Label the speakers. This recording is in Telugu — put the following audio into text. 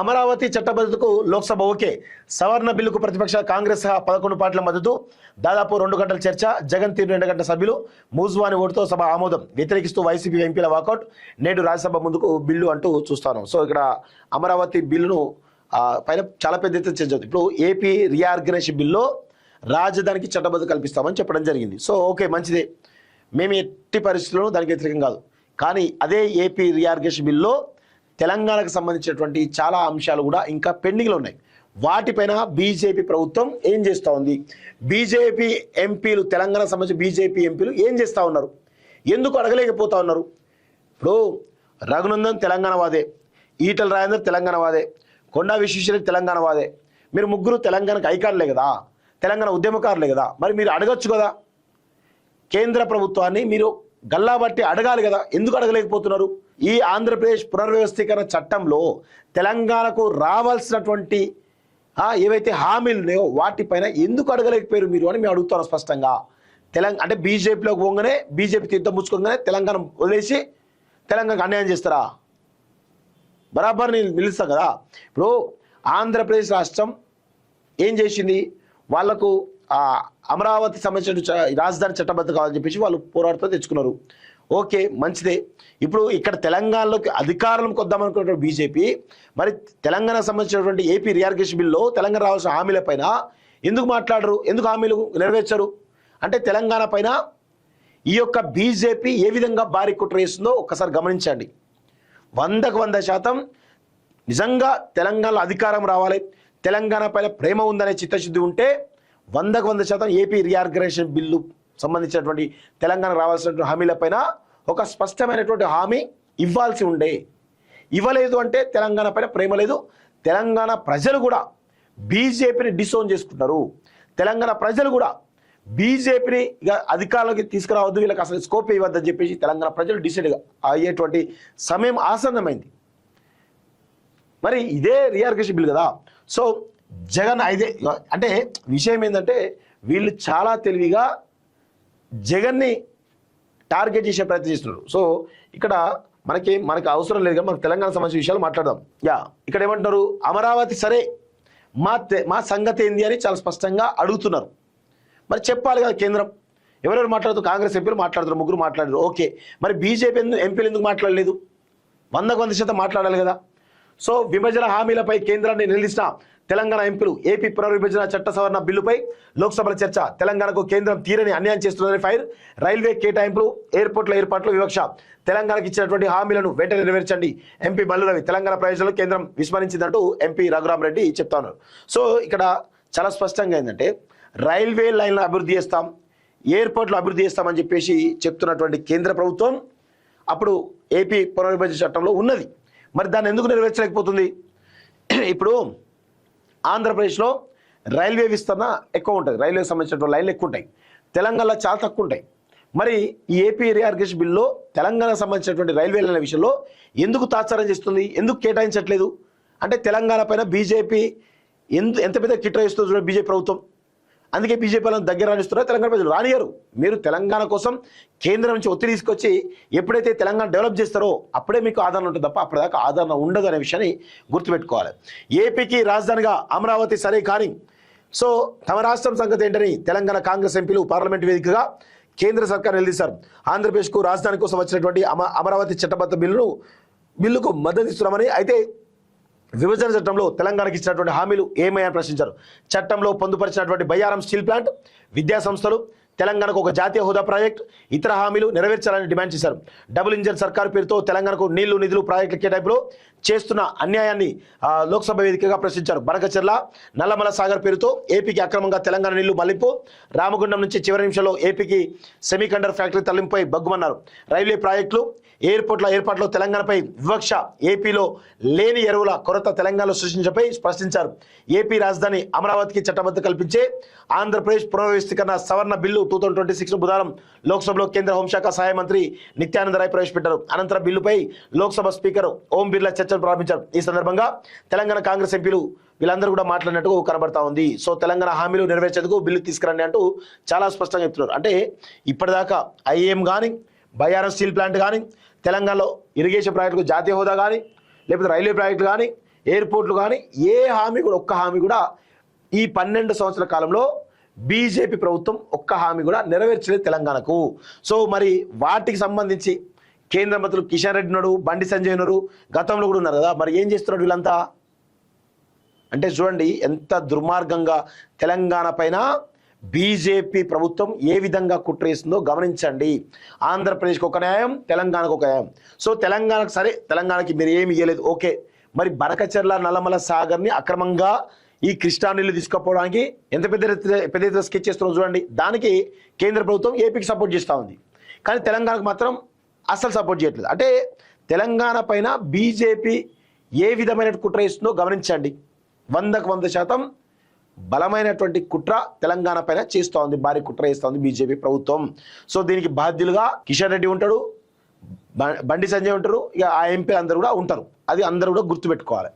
Speaker 1: అమరావతి చట్టబద్ధతకు లోక్సభ ఓకే. సవరణ బిల్లుకు ప్రతిపక్ష కాంగ్రెస్ 11 పార్టీల మద్దతు. దాదాపు 2 గంటల చర్చ. జగన్ తీరు 2 గంటల సభ్యులు. మూజువాని ఓటుతో సభ ఆమోదం. వ్యతిరేకిస్తూ వైసీపీ ఎంపీల వాకౌట్. నేడు రాజ్యసభ ముందుకు బిల్లు అంటూ చూస్తాను. సో ఇక్కడ అమరావతి బిల్లును పైన చాలా పెద్ద ఎత్తున చర్చ అవుతుంది. ఇప్పుడు ఏపీ రీఆర్గనైజేషన్ బిల్లో రాజధానికి చట్టబద్ధత కల్పిస్తామని చెప్పడం జరిగింది. సో ఓకే, మంచిదే. మేము ఎట్టి పరిస్థితుల్లో దానికి వ్యతిరేకం కాదు. కానీ అదే ఏపీ రీఆర్గనైజేషన్ బిల్లో తెలంగాణకు సంబంధించినటువంటి చాలా అంశాలు కూడా ఇంకా పెండింగ్లో ఉన్నాయి. వాటిపైన బీజేపీ ప్రభుత్వం ఏం చేస్తూ ఉంది, బీజేపీ ఎంపీలు, తెలంగాణకు సంబంధించి బీజేపీ ఎంపీలు ఏం చేస్తూ ఉన్నారు, ఎందుకు అడగలేకపోతా ఉన్నారు? ఇప్పుడు రఘునందన్ తెలంగాణ వాదే, ఈటల రాజేందర్ తెలంగాణ వాదే, కొండా విశ్వేశ్వరరెడ్డి తెలంగాణ వాదే. మీరు ముగ్గురు తెలంగాణకు ఐకాన్లే కదా, తెలంగాణ ఉద్యమకారులే కదా. మరి మీరు అడగచ్చు కదా, కేంద్ర ప్రభుత్వాన్ని మీరు గల్లాబట్టి అడగాలి కదా, ఎందుకు అడగలేకపోతున్నారు? ఈ ఆంధ్రప్రదేశ్ పునర్వ్యవస్థీకరణ చట్టంలో తెలంగాణకు రావాల్సినటువంటి ఏవైతే హామీలు ఉన్నాయో వాటిపైన ఎందుకు అడగలేకపోయారు మీరు అని మేము అడుగుతాను స్పష్టంగా. అంటే బీజేపీలోకి పోగానే, బీజేపీ తీర్థం పుచ్చుకోగానే తెలంగాణ వదిలేసి తెలంగాణకు అన్యాయం చేస్తారా? బరాబర్ నేను నిలుస్తా కదా. ఇప్పుడు ఆంధ్రప్రదేశ్ రాష్ట్రం ఏం చేసింది, వాళ్లకు అమరావతి సంబంధించిన రాజధాని చట్టబద్ధత కావాలని చెప్పేసి వాళ్ళు పోరాడుతూ తెచ్చుకున్నారు. ఓకే, మంచిదే. ఇప్పుడు ఇక్కడ తెలంగాణలోకి అధికారంలోకి వద్దామనుకున్న బీజేపీ మరి తెలంగాణకు సంబంధించినటువంటి ఏపీ రీఆర్గనైజేషన్ బిల్లో తెలంగాణ రావాల్సిన హామీల పైన ఎందుకు మాట్లాడరు, ఎందుకు హామీలు నెరవేర్చరు? అంటే తెలంగాణ పైన ఈ యొక్క బీజేపీ ఏ విధంగా భారీ కుట్ర చేస్తుందో ఒక్కసారి గమనించండి. 100% నిజంగా తెలంగాణలో అధికారం రావాలి, తెలంగాణ పైన ప్రేమ ఉందనే చిత్తశుద్ధి ఉంటే 100% ఏపీ రీఆర్గనైజేషన్ బిల్లు సంబంధించినటువంటి తెలంగాణ రావాల్సినటువంటి హామీలపైన ఒక స్పష్టమైనటువంటి హామీ ఇవ్వాల్సి ఉండే. ఇవ్వలేదు అంటే తెలంగాణ పైన ప్రేమ లేదు. తెలంగాణ ప్రజలు కూడా బీజేపీని డిసోన్ చేసుకుంటారు. తెలంగాణ ప్రజలు కూడా బీజేపీని ఇక అధికారంలోకి తీసుకురావద్దు, వీళ్ళకి అసలు స్కోప్ ఇవ్వద్దని చెప్పేసి తెలంగాణ ప్రజలు డిసైడ్ అయ్యేటువంటి సమయం ఆసన్నమైంది. మరి ఇదే రీఆర్గనైజేషన్ బిల్ కదా. సో జగన్ ఇదే అంటే విషయం ఏంటంటే వీళ్ళు చాలా తెలివిగా జగన్ని టార్గెట్ చేసే ప్రయత్నం చేస్తున్నారు. సో ఇక్కడ మనకి అవసరం లేదు కానీ మనకు తెలంగాణ సంబంధించిన విషయాలు మాట్లాడదాం. ఇక్కడ ఏమంటున్నారు, అమరావతి సరే, మా సంగతి ఏంది అని చాలా స్పష్టంగా అడుగుతున్నారు. మరి చెప్పాలి కదా కేంద్రం. ఎవరెవరు మాట్లాడుతూ, కాంగ్రెస్ ఎంపీలు మాట్లాడుతున్నారు, ముగ్గురు మాట్లాడారు. ఓకే, మరి బీజేపీ ఎంపీలు ఎందుకు మాట్లాడలేదు? 100% మాట్లాడాలి కదా. సో విభజన హామీలపై కేంద్రాన్ని నిలదీసిన తెలంగాణ ఎంపీలు. ఏపీ పునర్విభజన చట్ట సవరణ బిల్లుపై లోక్సభలో చర్చ. తెలంగాణకు కేంద్రం తీరని అన్యాయం చేస్తుందని ఫైర్. రైల్వే కేటాయింపులు, ఎయిర్పోర్ట్ల ఏర్పాట్లు వివక్ష. తెలంగాణకు ఇచ్చినటువంటి హామీలను వెంటనే నెరవేర్చండి. ఎంపీ మల్లు రవి. తెలంగాణ ప్రయోజనాలు కేంద్రం విస్మరించిందంటూ ఎంపీ రఘురామరెడ్డి చెప్తా ఉన్నారు. సో ఇక్కడ చాలా స్పష్టంగా ఏంటంటే రైల్వే లైన్లను అభివృద్ధి చేస్తాం, ఎయిర్పోర్ట్లు అభివృద్ధి చేస్తామని చెప్పేసి చెప్తున్నటువంటి కేంద్ర ప్రభుత్వం అప్పుడు ఏపీ పునర్విభజన చట్టంలో ఉన్నది. మరి దాన్ని ఎందుకు నెరవేర్చలేకపోతుంది? ఇప్పుడు ఆంధ్రప్రదేశ్లో రైల్వే విస్తరణ ఎక్కువ ఉంటుంది, రైల్వేకి సంబంధించినటువంటి లైన్లు ఎక్కువ ఉంటాయి, తెలంగాణలో చాలా తక్కువ ఉంటాయి. మరి ఈ ఏపీ రీఆర్గనైజేషన్ బిల్లో తెలంగాణకు సంబంధించినటువంటి రైల్వే లైన్ల విషయంలో ఎందుకు తాత్సారం చేస్తుంది, ఎందుకు కేటాయించట్లేదు? అంటే తెలంగాణ పైన బీజేపీ ఎంత పెద్ద కిట్ర ఇస్తుంది బీజేపీ ప్రభుత్వం. అందుకే బీజేపీ వాళ్ళని దగ్గర రానిస్తున్నారో తెలంగాణ ప్రజలు రానియరు. మీరు తెలంగాణ కోసం కేంద్రం నుంచి ఒత్తిడి తీసుకొచ్చి ఎప్పుడైతే తెలంగాణ డెవలప్ చేస్తారో అప్పుడే మీకు ఆదరణ ఉంటుంది తప్ప అప్పటిదాకా ఆదరణ ఉండదు అనే విషయాన్ని గుర్తుపెట్టుకోవాలి. ఏపీకి రాజధానిగా అమరావతి సరే కానీ సో తమ రాష్ట్రం సంగతి ఏంటని తెలంగాణ కాంగ్రెస్ ఎంపీలు పార్లమెంట్ వేదికగా కేంద్ర సర్కార్ నిలదీశారు. ఆంధ్రప్రదేశ్కు రాజధాని కోసం వచ్చినటువంటి అమరావతి చట్టబద్ధ బిల్లుకు మద్దతు ఇస్తున్నామని, అయితే విభజన చట్టంలో తెలంగాణకి ఇచ్చినటువంటి హామీలు ఏమయ్యాని ప్రశ్నించారు. చట్టంలో పొందుపరిచినటువంటి బయ్యారం స్టీల్ ప్లాంట్, విద్యా సంస్థలు, తెలంగాణకు ఒక జాతీయ హోదా ప్రాజెక్టు, ఇతర హామీలు నెరవేర్చాలని డిమాండ్ చేశారు. డబుల్ ఇంజన్ సర్కారు పేరుతో తెలంగాణకు నీళ్లు, నిధులు, ప్రాజెక్టుల కేటాయింపులో చేస్తున్న అన్యాయాన్ని లోక్సభ వేదికగా ప్రశ్నించారు. బనకచెర్ల, నల్లమల సాగర్ పేరుతో ఏపీకి అక్రమంగా తెలంగాణ నీళ్లు మళ్లింపు, రామగుండం నుంచి చివరి నిమిషంలో ఏపీకి సెమీకండక్టర్ ఫ్యాక్టరీ తరలింపుపై బగ్గుమన్నారు. రైల్వే ప్రాజెక్టులు, ఎయిర్పోర్ట్ల ఏర్పాట్లో తెలంగాణపై వివక్ష, ఏపీలో లేని ఎరువుల కొరత తెలంగాణలో సృష్టించపై స్పష్టించారు. ఏపీ రాజధాని అమరావతికి చట్టబద్ధత కల్పించే ఆంధ్రప్రదేశ్ పునర్వ్యవస్థీకరణ సవరణ బిల్లు 2026 బుధవారం లోక్సభలో కేంద్ర హోంశాఖ సహాయ మంత్రి నిత్యానంద రాయ్ ప్రవేశపెట్టారు. అనంతరం బిల్లుపై లోక్సభ స్పీకర్ ఓం బిర్లా చర్చలు ప్రారంభించారు. ఈ సందర్భంగా తెలంగాణ కాంగ్రెస్ ఎంపీలు వీళ్ళందరూ కూడా మాట్లాడినట్టు కనబడతా ఉంది. సో తెలంగాణ హామీలు నెరవేర్చేందుకు బిల్లు తీసుకురండి అంటూ చాలా స్పష్టంగా చెప్తున్నారు. అంటే ఇప్పటిదాకా ఐఏఎం కానీ, బయ్యారం స్టీల్ ప్లాంట్ కానీ, తెలంగాణలో ఇరిగేషన్ ప్రాజెక్టుకు జాతీయ హోదా కానీ, లేకపోతే రైల్వే ప్రాజెక్టులు కానీ, ఎయిర్పోర్ట్లు కానీ ఏ హామీ కూడా ఒక్క హామీ కూడా ఈ 12 సంవత్సరాల కాలంలో బీజేపీ ప్రభుత్వం ఒక్క హామీ కూడా నెరవేర్చలేదు తెలంగాణకు. సో మరి వాటికి సంబంధించి కేంద్ర మంత్రులు కిషన్ రెడ్డి ఉన్నాడు, బండి సంజయ్ ఉన్నారు, గతంలో కూడా ఉన్నారు కదా, మరి ఏం చేస్తున్నాడు వీళ్ళంతా అంటే చూడండి ఎంత దుర్మార్గంగా తెలంగాణ పైన బీజేపీ ప్రభుత్వం ఏ విధంగా కుట్రేస్తుందో గమనించండి. ఆంధ్రప్రదేశ్కి ఒక న్యాయం, తెలంగాణకు ఒక న్యాయం. సో తెలంగాణకు సరే, తెలంగాణకి మీరు ఏమి ఇవ్వలేదు ఓకే, మరి బనకచెర్ల నల్లమల సాగర్ని అక్రమంగా ఈ కృష్ణా నీళ్లు తీసుకుపోవడానికి ఎంత పెద్ద ఎత్తున స్కెచ్ చేస్తున్నారో చూడండి. దానికి కేంద్ర ప్రభుత్వం ఏపీకి సపోర్ట్ చేస్తూ ఉంది, కానీ తెలంగాణకు మాత్రం అస్సలు సపోర్ట్ చేయట్లేదు. అంటే తెలంగాణ పైన బీజేపీ ఏ విధమైన కుట్ర ఇస్తుందో గమనించండి. 100% బలమైనటువంటి కుట్ర తెలంగాణ పైన చేస్తూ ఉంది, భారీ కుట్ర చేస్తూ ఉంది బీజేపీ ప్రభుత్వం. సో దీనికి బాధ్యులుగా కిషన్ రెడ్డి ఉంటాడు, బండి సంజయ్ ఉంటారు, ఇక ఆ ఎంపీ అందరూ కూడా ఉంటారు. అది అందరూ కూడా గుర్తుపెట్టుకోవాలి.